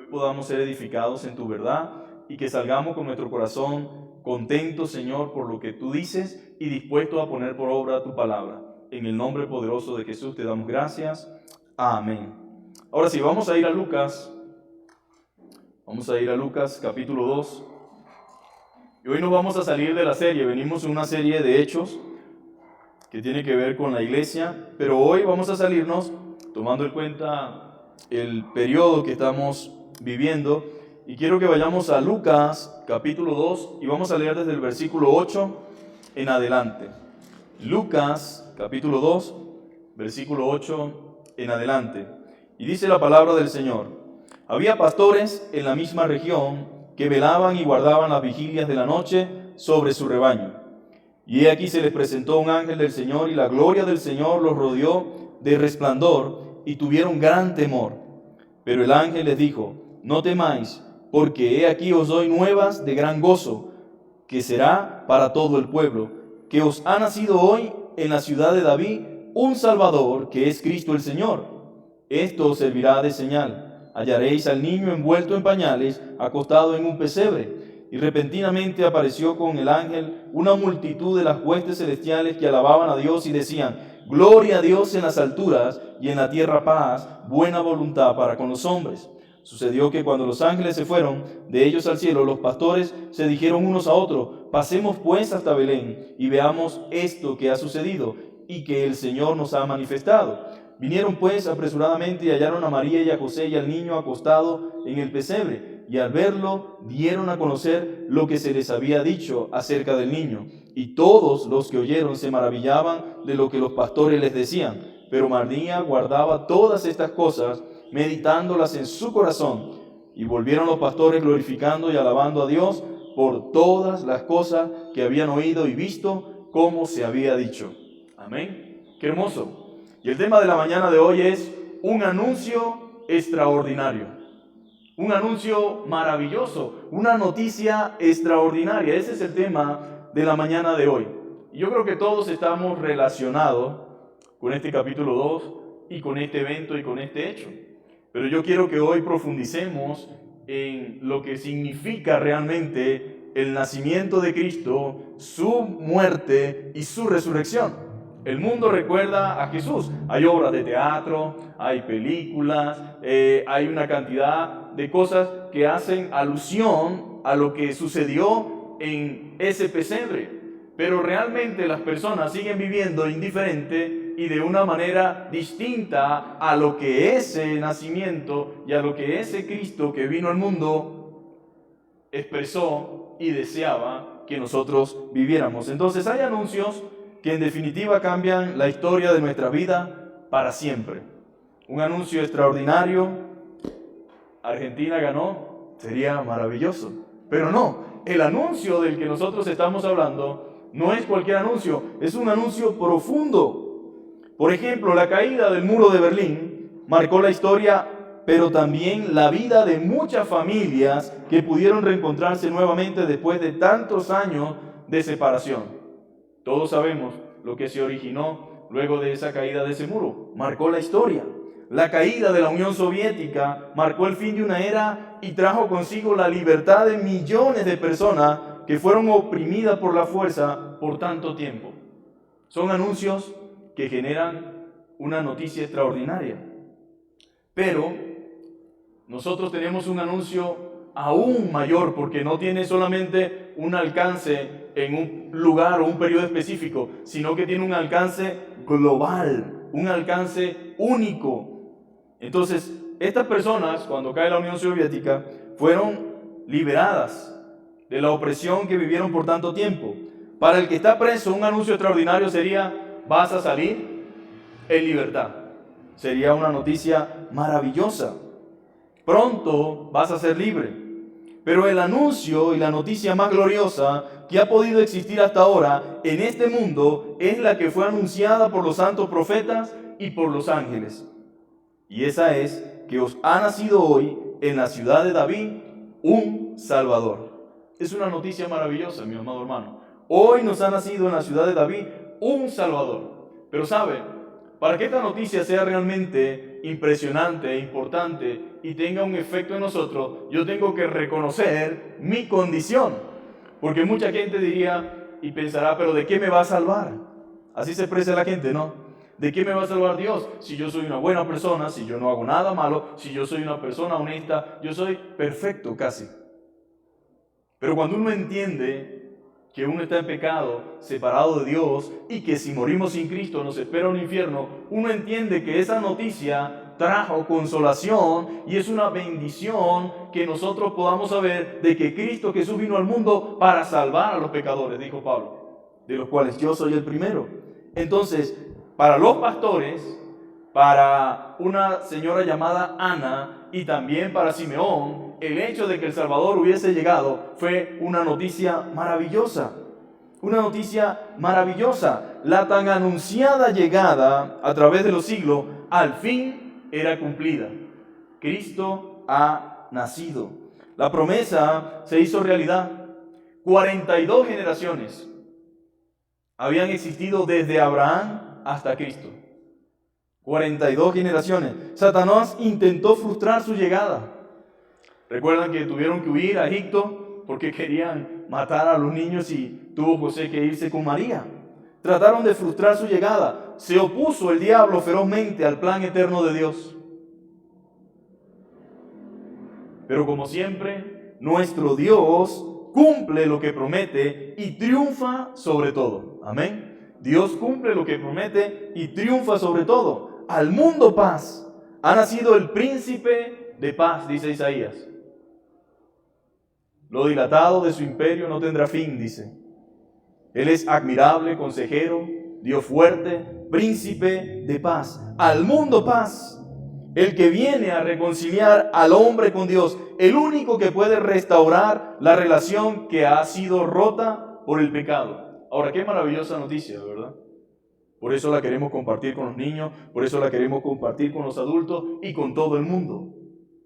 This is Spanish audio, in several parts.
podamos ser edificados en tu verdad y que salgamos con nuestro corazón contentos, Señor, por lo que tú dices y dispuestos a poner por obra tu palabra. En el nombre poderoso de Jesús te damos gracias. Amén. Ahora sí, vamos a ir a Lucas. Vamos a ir a Lucas capítulo 2. Y hoy nos vamos a salir de la serie. Venimos en una serie de hechos que tiene que ver con la iglesia, pero hoy vamos a salirnos tomando en cuenta el periodo que estamos viviendo, y quiero que vayamos a Lucas capítulo 2 y vamos a leer desde el versículo 8 en adelante. Lucas capítulo 2, versículo 8 en adelante. Y dice la palabra del Señor: había pastores en la misma región que velaban y guardaban las vigilias de la noche sobre su rebaño. Y he aquí se les presentó un ángel del Señor, y la gloria del Señor los rodeó de resplandor, y tuvieron gran temor. Pero el ángel les dijo: no temáis, porque he aquí os doy nuevas de gran gozo, que será para todo el pueblo, que os ha nacido hoy en la ciudad de David un Salvador, que es Cristo el Señor. Esto os servirá de señal: hallaréis al niño envuelto en pañales, acostado en un pesebre. Y repentinamente apareció con el ángel una multitud de las huestes celestiales que alababan a Dios y decían: gloria a Dios en las alturas, y en la tierra paz, buena voluntad para con los hombres. Sucedió que cuando los ángeles se fueron de ellos al cielo, los pastores se dijeron unos a otros: pasemos pues hasta Belén y veamos esto que ha sucedido y que el Señor nos ha manifestado. Vinieron pues apresuradamente y hallaron a María y a José y al niño acostado en el pesebre. Y al verlo, dieron a conocer lo que se les había dicho acerca del niño. Y todos los que oyeron se maravillaban de lo que los pastores les decían. Pero María guardaba todas estas cosas, meditándolas en su corazón. Y volvieron los pastores glorificando y alabando a Dios por todas las cosas que habían oído y visto, como se había dicho. Amén. Qué hermoso. Y el tema de la mañana de hoy es un anuncio extraordinario. Un anuncio maravilloso, una noticia extraordinaria. Ese es el tema de la mañana de hoy. Y yo creo que todos estamos relacionados con este capítulo 2 y con este evento y con este hecho. Pero yo quiero que hoy profundicemos en lo que significa realmente el nacimiento de Cristo, su muerte y su resurrección. El mundo recuerda a Jesús. Hay obras de teatro, hay películas, hay una cantidad de cosas que hacen alusión a lo que sucedió en ese pesebre. Pero realmente las personas siguen viviendo indiferente y de una manera distinta a lo que ese nacimiento y a lo que ese Cristo que vino al mundo expresó y deseaba que nosotros viviéramos. Entonces hay anuncios que en definitiva cambian la historia de nuestra vida para siempre. Un anuncio extraordinario: Argentina ganó, sería maravilloso. Pero no, el anuncio del que nosotros estamos hablando no es cualquier anuncio, es un anuncio profundo. Por ejemplo, la caída del muro de Berlín marcó la historia, pero también la vida de muchas familias que pudieron reencontrarse nuevamente después de tantos años de separación. Todos sabemos lo que se originó luego de esa caída de ese muro. Marcó la historia. La caída de la Unión Soviética marcó el fin de una era y trajo consigo la libertad de millones de personas que fueron oprimidas por la fuerza por tanto tiempo. Son anuncios que generan una noticia extraordinaria. Pero nosotros tenemos un anuncio aún mayor, porque no tiene solamente un alcance en un lugar o un periodo específico, sino que tiene un alcance global, un alcance único. Entonces, estas personas, cuando cae la Unión Soviética, fueron liberadas de la opresión que vivieron por tanto tiempo. Para el que está preso, un anuncio extraordinario sería: vas a salir en libertad. Sería una noticia maravillosa. Pronto vas a ser libre. Pero el anuncio y la noticia más gloriosa que ha podido existir hasta ahora en este mundo es la que fue anunciada por los santos profetas y por los ángeles. Y esa es que os ha nacido hoy en la ciudad de David un Salvador. Es una noticia maravillosa, mi amado hermano. Hoy nos ha nacido en la ciudad de David un Salvador. Pero ¿sabe? Para que esta noticia sea realmente impresionante e importante y tenga un efecto en nosotros, yo tengo que reconocer mi condición. Porque mucha gente diría y pensará, pero ¿de qué me va a salvar? Así se expresa la gente, ¿no? ¿De qué me va a salvar Dios? Si yo soy una buena persona, si yo no hago nada malo, si yo soy una persona honesta, yo soy perfecto casi. Pero cuando uno entiende que uno está en pecado, separado de Dios, y que si morimos sin Cristo nos espera un infierno, uno entiende que esa noticia trajo consolación y es una bendición que nosotros podamos saber de que Cristo Jesús vino al mundo para salvar a los pecadores, dijo Pablo, de los cuales yo soy el primero. Entonces, para los pastores, para una señora llamada Ana y también para Simeón, el hecho de que el Salvador hubiese llegado fue una noticia maravillosa. Una noticia maravillosa. La tan anunciada llegada a través de los siglos al fin era cumplida. Cristo ha nacido. La promesa se hizo realidad. 42 generaciones habían existido desde Abraham hasta Cristo. 42 generaciones. Satanás intentó frustrar su llegada. Recuerdan que tuvieron que huir a Egipto porque querían matar a los niños y tuvo José que irse con María. Trataron de frustrar su llegada. Se opuso el diablo ferozmente al plan eterno de Dios. Pero como siempre, nuestro Dios cumple lo que promete y triunfa sobre todo. Amén. Dios cumple lo que promete y triunfa sobre todo. Al mundo paz. Ha nacido el príncipe de paz, dice Isaías. Lo dilatado de su imperio no tendrá fin, dice. Él es admirable, consejero, Dios fuerte, príncipe de paz. Al mundo paz. El que viene a reconciliar al hombre con Dios. El único que puede restaurar la relación que ha sido rota por el pecado. Ahora, qué maravillosa noticia, ¿verdad? Por eso la queremos compartir con los niños, por eso la queremos compartir con los adultos y con todo el mundo.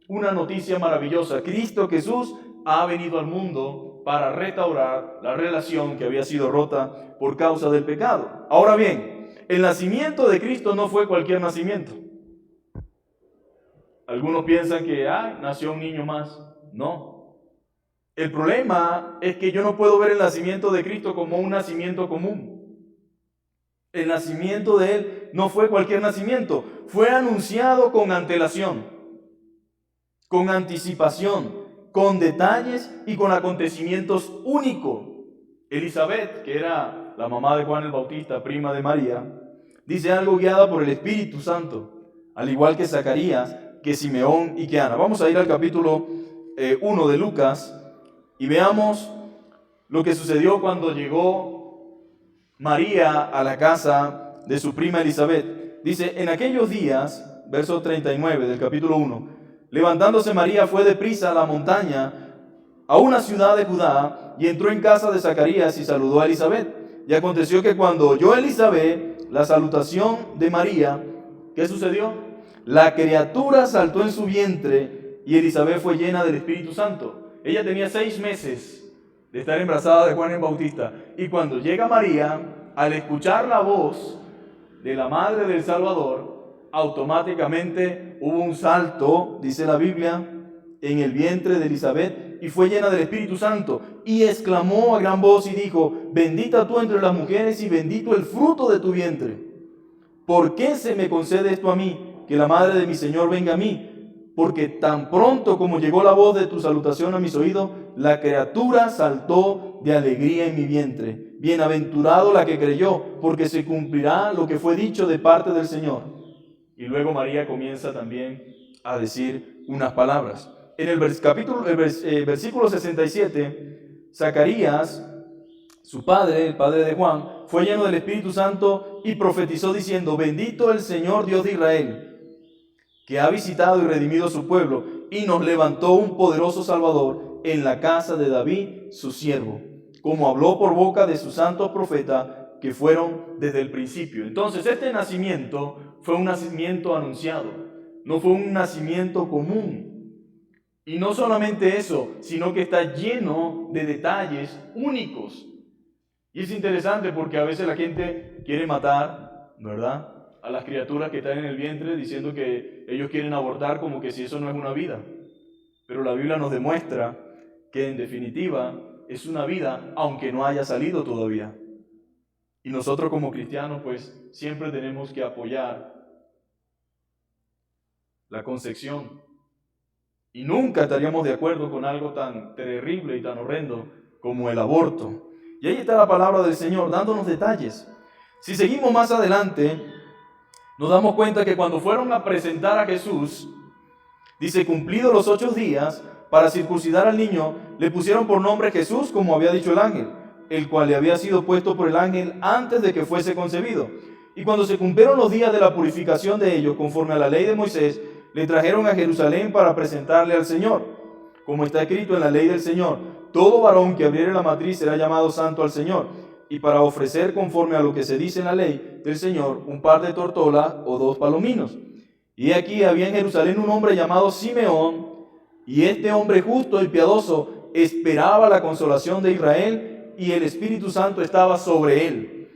Una noticia maravillosa. Cristo Jesús ha venido al mundo para restaurar la relación que había sido rota por causa del pecado. Ahora bien, el nacimiento de Cristo no fue cualquier nacimiento. Algunos piensan que nació un niño más. No. El problema es que yo no puedo ver el nacimiento de Cristo como un nacimiento común. El nacimiento de Él no fue cualquier nacimiento. Fue anunciado con antelación, con anticipación, con detalles y con acontecimientos únicos. Elizabeth, que era la mamá de Juan el Bautista, prima de María, dice algo guiada por el Espíritu Santo, al igual que Zacarías, que Simeón y que Ana. Vamos a ir al capítulo 1 de Lucas y veamos lo que sucedió cuando llegó María a la casa de su prima Elizabeth. Dice, en aquellos días, verso 39 del capítulo 1, levantándose María fue deprisa a la montaña, a una ciudad de Judá, y entró en casa de Zacarías y saludó a Elizabeth. Y aconteció que cuando oyó Elizabeth la salutación de María, ¿qué sucedió? La criatura saltó en su vientre y Elizabeth fue llena del Espíritu Santo. Ella tenía 6 meses de estar embarazada de Juan el Bautista. Y cuando llega María, al escuchar la voz de la madre del Salvador, automáticamente hubo un salto, dice la Biblia, en el vientre de Elizabeth y fue llena del Espíritu Santo. Y exclamó a gran voz y dijo, bendita tú entre las mujeres y bendito el fruto de tu vientre. ¿Por qué se me concede esto a mí, que la madre de mi Señor venga a mí? Porque tan pronto como llegó la voz de tu salutación a mis oídos, la criatura saltó de alegría en mi vientre. Bienaventurado la que creyó, porque se cumplirá lo que fue dicho de parte del Señor. Y luego María comienza también a decir unas palabras. En el versículo 67, Zacarías, su padre, el padre de Juan, fue lleno del Espíritu Santo y profetizó diciendo, bendito el Señor Dios de Israel, que ha visitado y redimido a su pueblo y nos levantó un poderoso Salvador en la casa de David, su siervo, como habló por boca de sus santos profetas que fueron desde el principio. Entonces, este nacimiento fue un nacimiento anunciado, no fue un nacimiento común. Y no solamente eso, sino que está lleno de detalles únicos. Y es interesante porque a veces la gente quiere matar, ¿verdad? a las criaturas que están en el vientre diciendo que ellos quieren abortar como que si eso no es una vida. Pero la Biblia nos demuestra que en definitiva es una vida aunque no haya salido todavía. Y nosotros como cristianos pues siempre tenemos que apoyar la concepción. Y nunca estaríamos de acuerdo con algo tan terrible y tan horrendo como el aborto. Y ahí está la palabra del Señor dándonos detalles. Si seguimos más adelante, nos damos cuenta que cuando fueron a presentar a Jesús, dice, cumplidos los 8 días, para circuncidar al niño, le pusieron por nombre Jesús, como había dicho el ángel, el cual le había sido puesto por el ángel antes de que fuese concebido. Y cuando se cumplieron los días de la purificación de ellos, conforme a la ley de Moisés, le trajeron a Jerusalén para presentarle al Señor. Como está escrito en la ley del Señor, todo varón que abriere la matriz será llamado santo al Señor. Y para ofrecer conforme a lo que se dice en la ley del Señor, un par de tortolas o 2 palominos. Y aquí había en Jerusalén un hombre llamado Simeón, y este hombre justo y piadoso esperaba la consolación de Israel, y el Espíritu Santo estaba sobre él.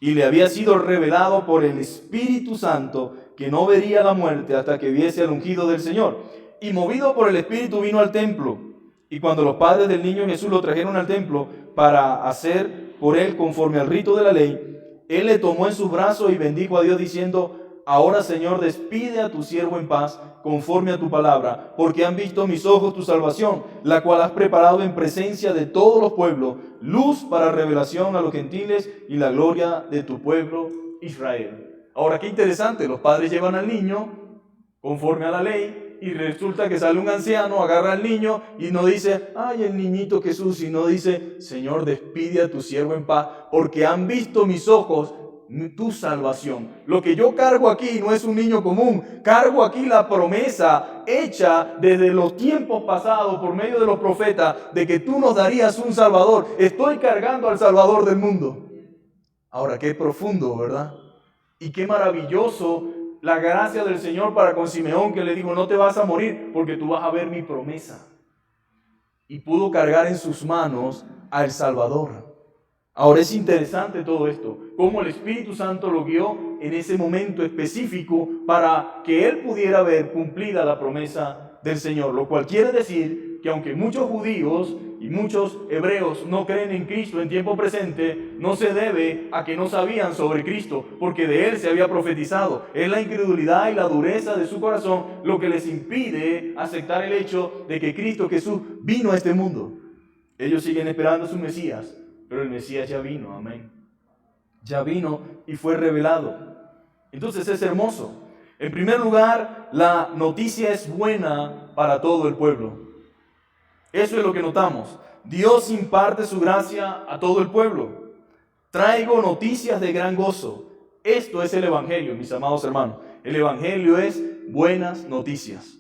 Y le había sido revelado por el Espíritu Santo que no vería la muerte hasta que viese al ungido del Señor. Y movido por el Espíritu vino al templo. Y cuando los padres del niño Jesús lo trajeron al templo para hacer por él conforme al rito de la ley, él le tomó en sus brazos y bendijo a Dios diciendo, ahora Señor, despide a tu siervo en paz conforme a tu palabra, porque han visto mis ojos tu salvación, la cual has preparado en presencia de todos los pueblos, luz para revelación a los gentiles y la gloria de tu pueblo Israel. Ahora, qué interesante, los padres llevan al niño conforme a la ley y resulta que sale un anciano, agarra al niño y no dice, ay, el niñito Jesús, sino dice, Señor, despide a tu siervo en paz, porque han visto mis ojos tu salvación. Lo que yo cargo aquí no es un niño común, cargo aquí la promesa hecha desde los tiempos pasados por medio de los profetas de que tú nos darías un Salvador. Estoy cargando al Salvador del mundo. Ahora, qué profundo, ¿verdad? Y qué maravilloso la gracia del Señor para con Simeón, que le dijo, no te vas a morir porque tú vas a ver mi promesa. Y pudo cargar en sus manos al Salvador. Ahora es interesante todo esto, cómo el Espíritu Santo lo guió en ese momento específico para que él pudiera ver cumplida la promesa del Señor, lo cual quiere decir que aunque muchos judíos y muchos hebreos no creen en Cristo en tiempo presente, no se debe a que no sabían sobre Cristo, porque de él se había profetizado. Es la incredulidad y la dureza de su corazón lo que les impide aceptar el hecho de que Cristo Jesús vino a este mundo. Ellos siguen esperando a su Mesías. Pero el Mesías ya vino, amén. Ya vino y fue revelado. Entonces es hermoso. En primer lugar, la noticia es buena para todo el pueblo. Eso es lo que notamos. Dios imparte su gracia a todo el pueblo. Traigo noticias de gran gozo. Esto es el Evangelio, mis amados hermanos. El Evangelio es buenas noticias.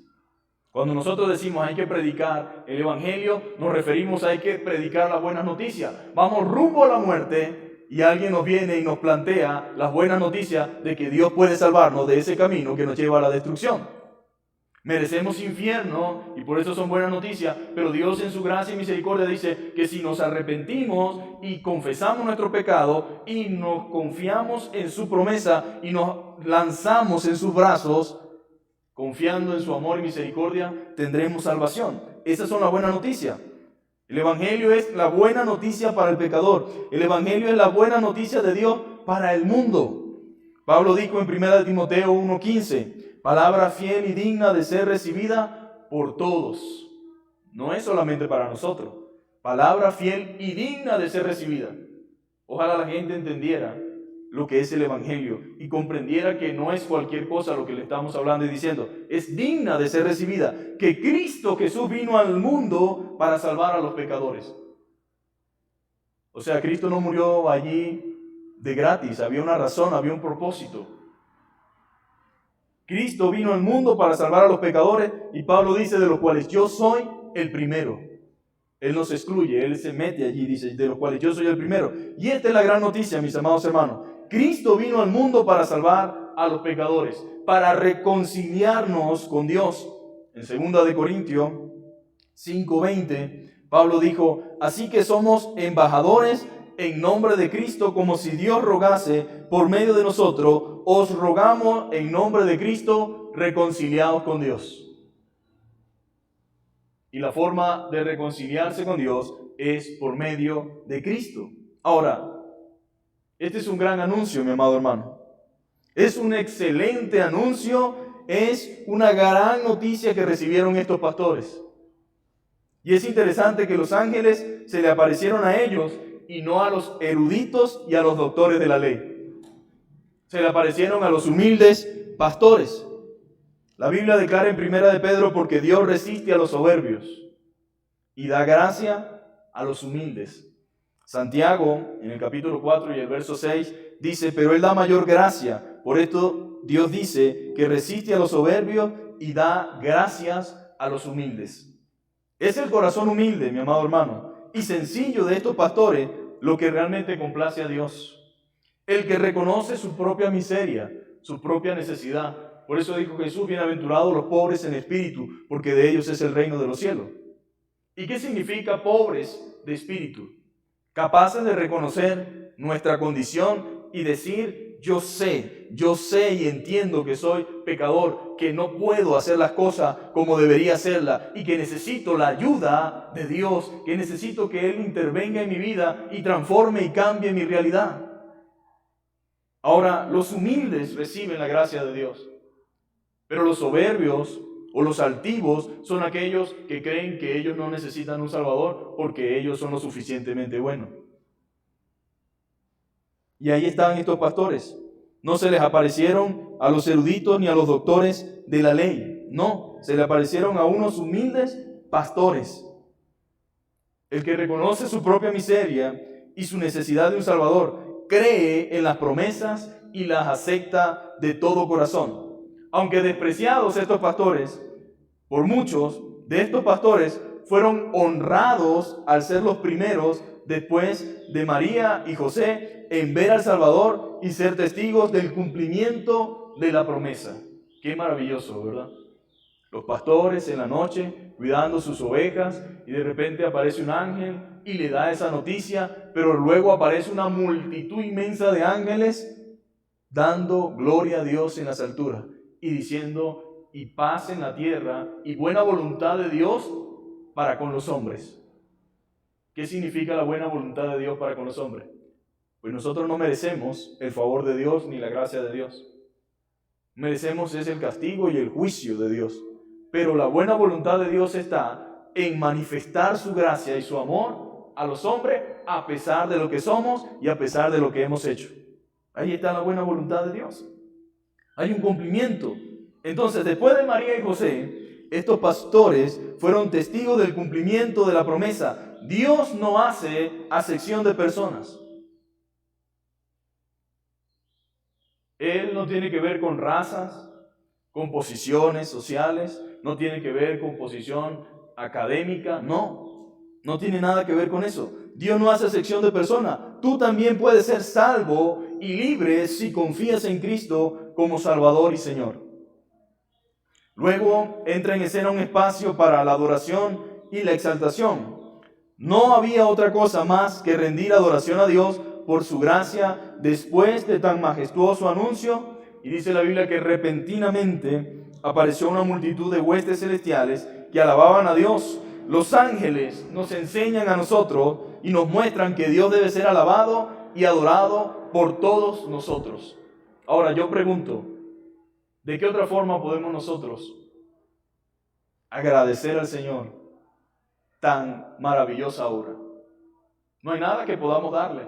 Cuando nosotros decimos hay que predicar el Evangelio, nos referimos a hay que predicar las buenas noticias. Vamos rumbo a la muerte y alguien nos viene y nos plantea las buenas noticias de que Dios puede salvarnos de ese camino que nos lleva a la destrucción. Merecemos infierno y por eso son buenas noticias, pero Dios en su gracia y misericordia dice que si nos arrepentimos y confesamos nuestro pecado y nos confiamos en su promesa y nos lanzamos en sus brazos, confiando en su amor y misericordia, tendremos salvación. Esas son las buenas noticias. El Evangelio es la buena noticia para el pecador. El Evangelio es la buena noticia de Dios para el mundo. Pablo dijo en 1 Timoteo 1:15, palabra fiel y digna de ser recibida por todos. No es solamente para nosotros. Palabra fiel y digna de ser recibida. Ojalá la gente entendiera lo que es el Evangelio y comprendiera que no es cualquier cosa lo que le estamos hablando y diciendo, es digna de ser recibida, que Cristo Jesús vino al mundo para salvar a los pecadores. O sea, Cristo no murió allí de gratis, había una razón, había un propósito. Cristo vino al mundo para salvar a los pecadores y Pablo dice, de los cuales yo soy el primero. Él no se excluye, Él se mete allí, dice, de los cuales yo soy el primero. Y esta es la gran noticia, mis amados hermanos. Cristo vino al mundo para salvar a los pecadores, para reconciliarnos con Dios. En 2 Corintios 5:20, Pablo dijo, así que somos embajadores en nombre de Cristo, como si Dios rogase por medio de nosotros, os rogamos en nombre de Cristo, reconciliaos con Dios. Y la forma de reconciliarse con Dios es por medio de Cristo. Ahora, este es un gran anuncio, mi amado hermano. Es un excelente anuncio, es una gran noticia que recibieron estos pastores. Y es interesante que los ángeles se le aparecieron a ellos y no a los eruditos y a los doctores de la ley. Se le aparecieron a los humildes pastores. La Biblia declara en 1 de Pedro, porque Dios resiste a los soberbios y da gracia a los humildes. Santiago, en el capítulo 4 y el verso 6, dice, pero Él da mayor gracia. Por esto Dios dice que resiste a los soberbios y da gracias a los humildes. Es el corazón humilde, mi amado hermano, y sencillo de estos pastores lo que realmente complace a Dios. El que reconoce su propia miseria, su propia necesidad. Por eso dijo Jesús, bienaventurados los pobres en espíritu, porque de ellos es el reino de los cielos. ¿Y qué significa pobres de espíritu? Capaces de reconocer nuestra condición y decir, yo sé y entiendo que soy pecador, que no puedo hacer las cosas como debería hacerlas y que necesito la ayuda de Dios, que necesito que Él intervenga en mi vida y transforme y cambie mi realidad. Ahora, los humildes reciben la gracia de Dios, pero los soberbios o los altivos son aquellos que creen que ellos no necesitan un Salvador porque ellos son lo suficientemente buenos. Y ahí estaban estos pastores. No se les aparecieron a los eruditos ni a los doctores de la ley. No, se le aparecieron a unos humildes pastores. El que reconoce su propia miseria y su necesidad de un Salvador, cree en las promesas y las acepta de todo corazón. Aunque despreciados estos pastores, por muchos de estos pastores fueron honrados al ser los primeros después de María y José en ver al Salvador y ser testigos del cumplimiento de la promesa. Qué maravilloso, ¿verdad? Los pastores en la noche cuidando sus ovejas y de repente aparece un ángel y le da esa noticia, pero luego aparece una multitud inmensa de ángeles dando gloria a Dios en las alturas y diciendo, y paz en la tierra y buena voluntad de Dios para con los hombres. ¿Qué significa la buena voluntad de Dios para con los hombres? Pues nosotros no merecemos el favor de Dios ni la gracia de Dios. Merecemos es el castigo y el juicio de Dios. Pero la buena voluntad de Dios está en manifestar su gracia y su amor a los hombres a pesar de lo que somos y a pesar de lo que hemos hecho. Ahí está la buena voluntad de Dios. Hay un cumplimiento. Entonces, después de María y José, estos pastores fueron testigos del cumplimiento de la promesa. Dios no hace acepción de personas. Él no tiene que ver con razas, con posiciones sociales, no tiene que ver con posición académica, no tiene nada que ver con eso. Dios no hace acepción de persona. Tú también puedes ser salvo y libre si confías en Cristo como Salvador y Señor. Luego entra en escena un espacio para la adoración y la exaltación. No había otra cosa más que rendir adoración a Dios por su gracia después de tan majestuoso anuncio. Y dice la Biblia que repentinamente apareció una multitud de huestes celestiales que alababan a Dios. Los ángeles nos enseñan a nosotros y nos muestran que Dios debe ser alabado y adorado por todos nosotros. Ahora yo pregunto, ¿de qué otra forma podemos nosotros agradecer al Señor tan maravillosa obra? No hay nada que podamos darle.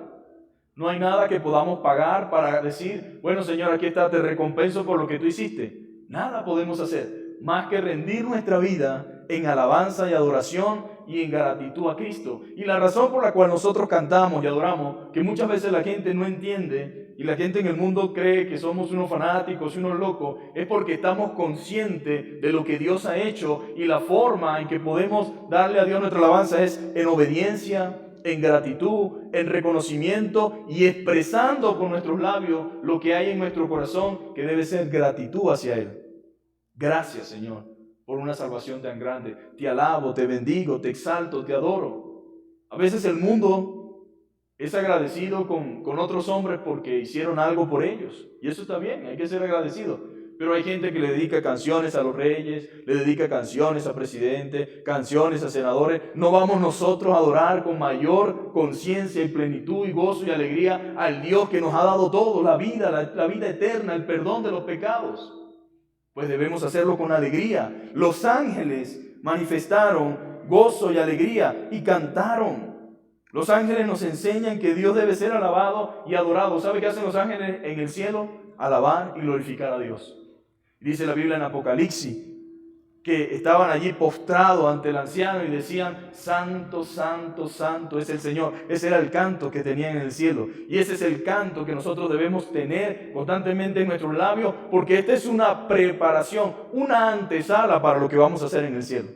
No hay nada que podamos pagar para decir, bueno Señor, aquí está, te recompenso por lo que tú hiciste. Nada podemos hacer más que rendir nuestra vida en alabanza y adoración y en gratitud a Cristo. Y la razón por la cual nosotros cantamos y adoramos, que muchas veces la gente no entiende y la gente en el mundo cree que somos unos fanáticos y unos locos, es porque estamos conscientes de lo que Dios ha hecho y la forma en que podemos darle a Dios nuestra alabanza es en obediencia, en gratitud, en reconocimiento y expresando con nuestros labios lo que hay en nuestro corazón, que debe ser gratitud hacia Él. Gracias, Señor, por una salvación tan grande. Te alabo, te bendigo, te exalto, te adoro. A veces el mundo es agradecido con otros hombres porque hicieron algo por ellos. Y eso está bien, hay que ser agradecido. Pero hay gente que le dedica canciones a los reyes, le dedica canciones a presidentes, canciones a senadores. ¿No vamos nosotros a adorar con mayor conciencia y plenitud y gozo y alegría al Dios que nos ha dado todo, la vida, la vida eterna, el perdón de los pecados? Pues debemos hacerlo con alegría. Los ángeles manifestaron gozo y alegría y cantaron. Los ángeles nos enseñan que Dios debe ser alabado y adorado. ¿Sabe qué hacen los ángeles en el cielo? Alabar y glorificar a Dios. Dice la Biblia en Apocalipsis que estaban allí postrados ante el anciano y decían: santo, santo, santo es el Señor. Ese era el canto que tenían en el cielo. Y ese es el canto que nosotros debemos tener constantemente en nuestros labios, porque esta es una preparación, una antesala para lo que vamos a hacer en el cielo.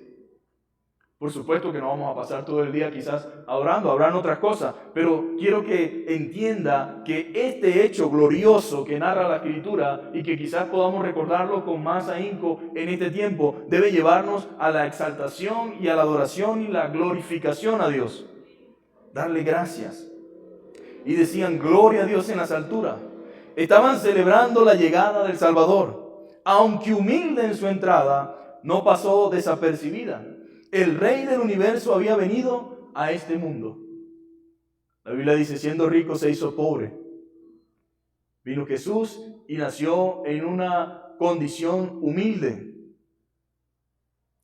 Por supuesto que no vamos a pasar todo el día quizás adorando, habrán otras cosas, pero quiero que entienda que este hecho glorioso que narra la Escritura y que quizás podamos recordarlo con más ahínco en este tiempo, debe llevarnos a la exaltación y a la adoración y la glorificación a Dios. Darle gracias. Y decían: gloria a Dios en las alturas. Estaban celebrando la llegada del Salvador. Aunque humilde en su entrada, no pasó desapercibida. El Rey del universo había venido a este mundo. La Biblia dice: siendo rico se hizo pobre. Vino Jesús y nació en una condición humilde.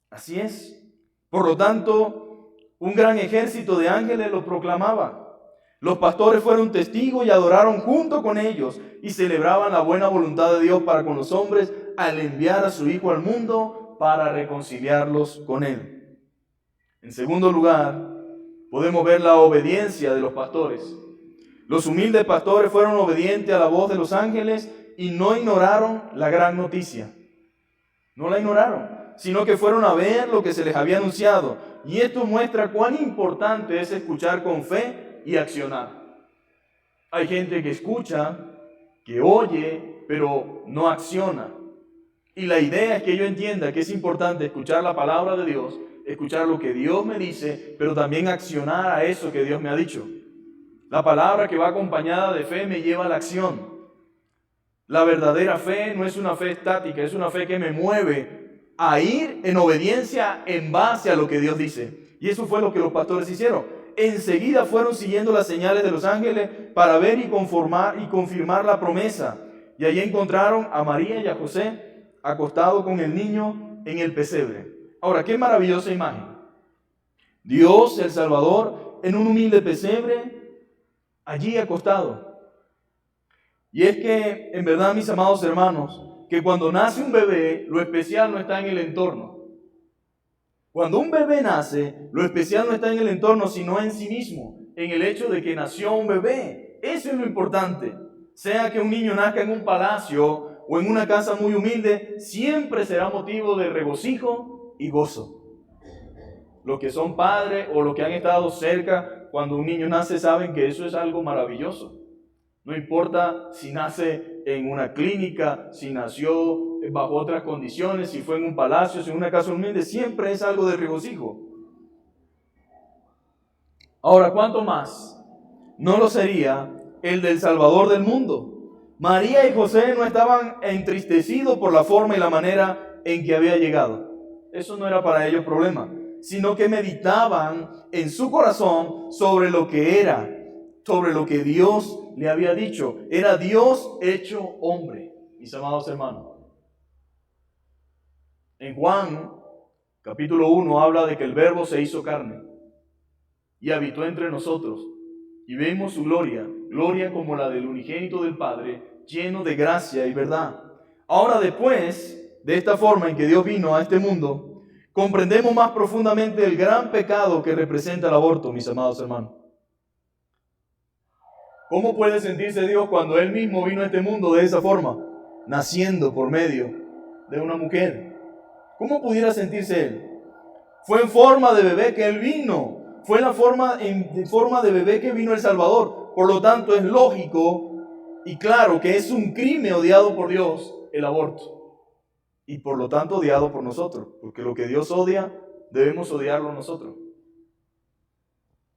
Así es. Por lo tanto, un gran ejército de ángeles lo proclamaba. Los pastores fueron testigos y adoraron junto con ellos y celebraban la buena voluntad de Dios para con los hombres al enviar a su Hijo al mundo para reconciliarlos con Él. En segundo lugar, podemos ver la obediencia de los pastores. Los humildes pastores fueron obedientes a la voz de los ángeles y no ignoraron la gran noticia. No la ignoraron, sino que fueron a ver lo que se les había anunciado. Y esto muestra cuán importante es escuchar con fe y accionar. Hay gente que escucha, que oye, pero no acciona. Y la idea es que yo entienda que es importante escuchar la palabra de Dios, escuchar lo que Dios me dice, pero también accionar a eso que Dios me ha dicho. La palabra que va acompañada de fe me lleva a la acción. La verdadera fe no es una fe estática, es una fe que me mueve a ir en obediencia en base a lo que Dios dice. Y eso fue lo que los pastores hicieron. Enseguida fueron siguiendo las señales de los ángeles para ver y confirmar la promesa. Y allí encontraron a María y a José acostados con el niño en el pesebre. Ahora, qué maravillosa imagen. Dios, el Salvador, en un humilde pesebre, allí acostado. Y es que, en verdad, mis amados hermanos, que cuando nace un bebé, lo especial no está en el entorno. Cuando un bebé nace, lo especial no está en el entorno, sino en sí mismo, en el hecho de que nació un bebé. Eso es lo importante. Sea que un niño nazca en un palacio o en una casa muy humilde, siempre será motivo de regocijo y gozo. Los que son padres o los que han estado cerca cuando un niño nace saben que eso es algo maravilloso. No importa si nace en una clínica, si nació bajo otras condiciones, si fue en un palacio, si en una casa humilde, siempre es algo de regocijo. Ahora, ¿cuánto más no lo sería el del Salvador del mundo? María y José no estaban entristecidos por la forma y la manera en que había llegado. Eso no era para ellos problema, sino que meditaban en su corazón sobre lo que era, sobre lo que Dios le había dicho. Era Dios hecho hombre, mis amados hermanos. En Juan, capítulo 1, habla de que el Verbo se hizo carne y habitó entre nosotros. Y vemos su gloria, gloria como la del unigénito del Padre, lleno de gracia y verdad. Ahora, después de esta forma en que Dios vino a este mundo, comprendemos más profundamente el gran pecado que representa el aborto, mis amados hermanos. ¿Cómo puede sentirse Dios cuando Él mismo vino a este mundo de esa forma? Naciendo por medio de una mujer. ¿Cómo pudiera sentirse Él? Fue en forma de bebé que Él vino. Fue en forma de bebé que vino el Salvador. Por lo tanto, es lógico y claro que es un crimen odiado por Dios el aborto. Y por lo tanto odiado por nosotros. Porque lo que Dios odia, debemos odiarlo nosotros.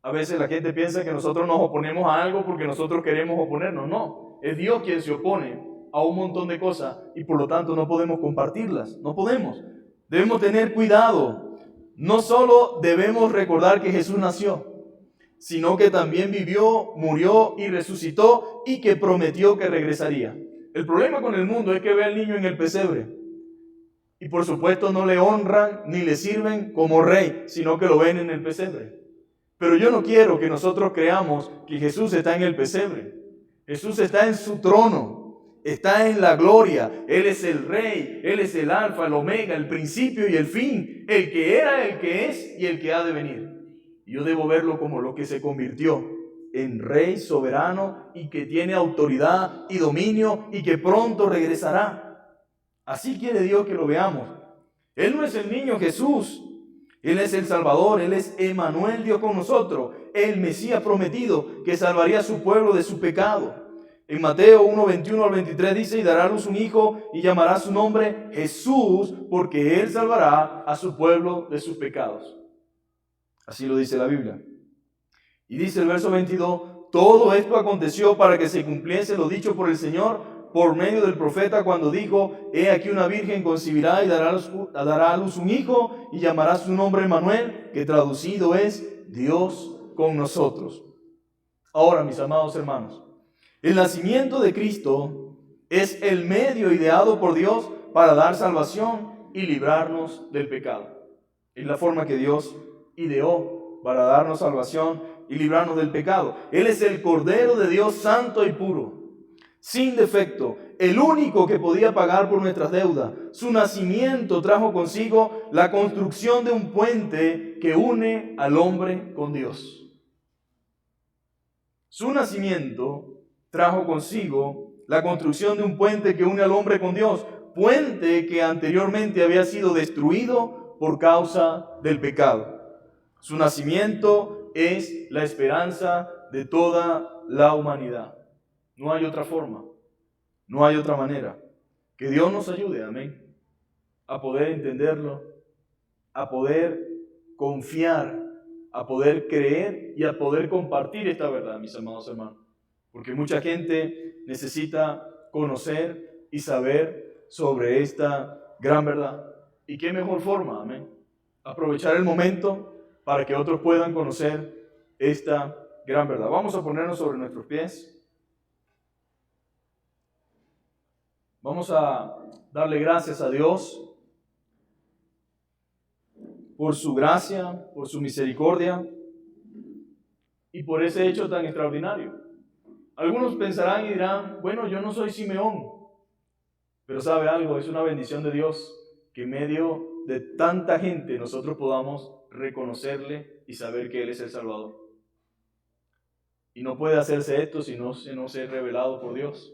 A veces la gente piensa que nosotros nos oponemos a algo porque nosotros queremos oponernos. No, es Dios quien se opone a un montón de cosas y por lo tanto no podemos compartirlas. No podemos. Debemos tener cuidado. No solo debemos recordar que Jesús nació, sino que también vivió, murió y resucitó y que prometió que regresaría. El problema con el mundo es que ve al niño en el pesebre y por supuesto no le honran ni le sirven como rey, sino que lo ven en el pesebre. Pero yo no quiero que nosotros creamos que Jesús está en el pesebre. Jesús está en su trono, está en la gloria. Él es el Rey, Él es el Alfa, el Omega, el principio y el fin, el que era, el que es y el que ha de venir. Y yo debo verlo como lo que se convirtió en Rey soberano y que tiene autoridad y dominio y que pronto regresará. Así quiere Dios que lo veamos. Él no es el niño Jesús. Él es el Salvador, Él es Emmanuel, Dios con nosotros, el Mesías prometido que salvaría a su pueblo de su pecado. En Mateo 1, 21 al 23 dice, y dará a luz un hijo y llamará su nombre Jesús, porque Él salvará a su pueblo de sus pecados. Así lo dice la Biblia. Y dice el verso 22, todo esto aconteció para que se cumpliese lo dicho por el Señor por medio del profeta cuando dijo, he aquí una virgen concebirá y dará a luz un hijo y llamará su nombre Emmanuel, que traducido es Dios con nosotros. Ahora, mis amados hermanos, el nacimiento de Cristo es el medio ideado por Dios para dar salvación y librarnos del pecado. Es la forma que Dios ideó para darnos salvación y librarnos del pecado. Él es el Cordero de Dios santo y puro, sin defecto, el único que podía pagar por nuestras deudas. Su nacimiento trajo consigo la construcción de un puente que une al hombre con Dios. Su nacimiento trajo consigo la construcción de un puente que une al hombre con Dios, puente que anteriormente había sido destruido por causa del pecado. Su nacimiento es la esperanza de toda la humanidad. No hay otra forma, no hay otra manera. Que Dios nos ayude, amén, a poder entenderlo, a poder confiar, a poder creer y a poder compartir esta verdad, mis amados hermanos. Porque mucha gente necesita conocer y saber sobre esta gran verdad. ¿Y qué mejor forma, amén? Aprovechar el momento para que otros puedan conocer esta gran verdad. Vamos a ponernos sobre nuestros pies. Vamos a darle gracias a Dios por su gracia, por su misericordia y por ese hecho tan extraordinario. Algunos pensarán y dirán, bueno, yo no soy Simeón, pero ¿sabe algo? Es una bendición de Dios que en medio de tanta gente nosotros podamos reconocerle y saber que Él es el Salvador. Y no puede hacerse esto si no se revelado por Dios.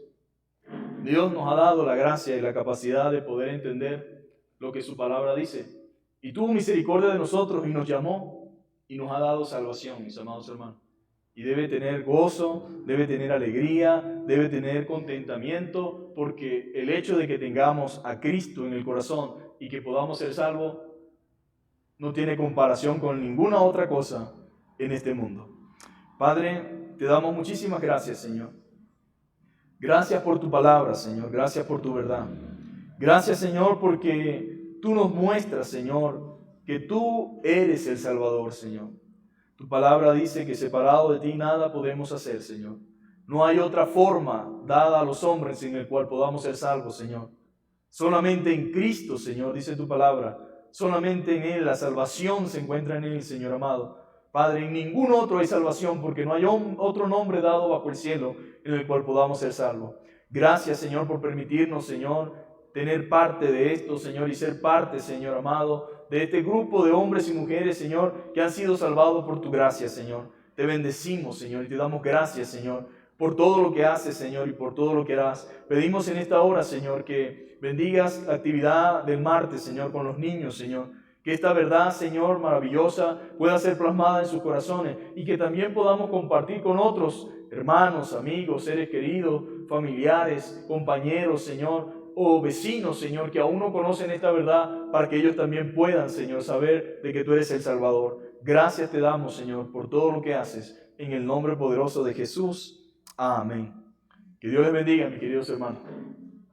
Dios nos ha dado la gracia y la capacidad de poder entender lo que su palabra dice. Y tuvo misericordia de nosotros y nos llamó y nos ha dado salvación, mis amados hermanos. Y debe tener gozo, debe tener alegría, debe tener contentamiento, porque el hecho de que tengamos a Cristo en el corazón y que podamos ser salvos no tiene comparación con ninguna otra cosa en este mundo. Padre, te damos muchísimas gracias, Señor. Gracias por tu palabra, Señor. Gracias por tu verdad. Gracias, Señor, porque tú nos muestras, Señor, que tú eres el Salvador, Señor. Tu palabra dice que separado de ti nada podemos hacer, Señor. No hay otra forma dada a los hombres en el cual podamos ser salvos, Señor. Solamente en Cristo, Señor, dice tu palabra. Solamente en Él, la salvación se encuentra en Él, Señor amado. Padre, en ningún otro hay salvación, porque no hay otro nombre dado bajo el cielo en el cual podamos ser salvos. Gracias, Señor, por permitirnos, Señor, tener parte de esto, Señor, y ser parte, Señor amado, de este grupo de hombres y mujeres, Señor, que han sido salvados por tu gracia, Señor. Te bendecimos, Señor, y te damos gracias, Señor, por todo lo que haces, Señor, y por todo lo que harás. Pedimos en esta hora, Señor, que bendigas la actividad del martes, Señor, con los niños, Señor. Que esta verdad, Señor, maravillosa, pueda ser plasmada en sus corazones y que también podamos compartir con otros hermanos, amigos, seres queridos, familiares, compañeros, Señor, o vecinos, Señor, que aún no conocen esta verdad, para que ellos también puedan, Señor, saber de que tú eres el Salvador. Gracias te damos, Señor, por todo lo que haces. En el nombre poderoso de Jesús. Amén. Que Dios les bendiga, mis queridos hermanos.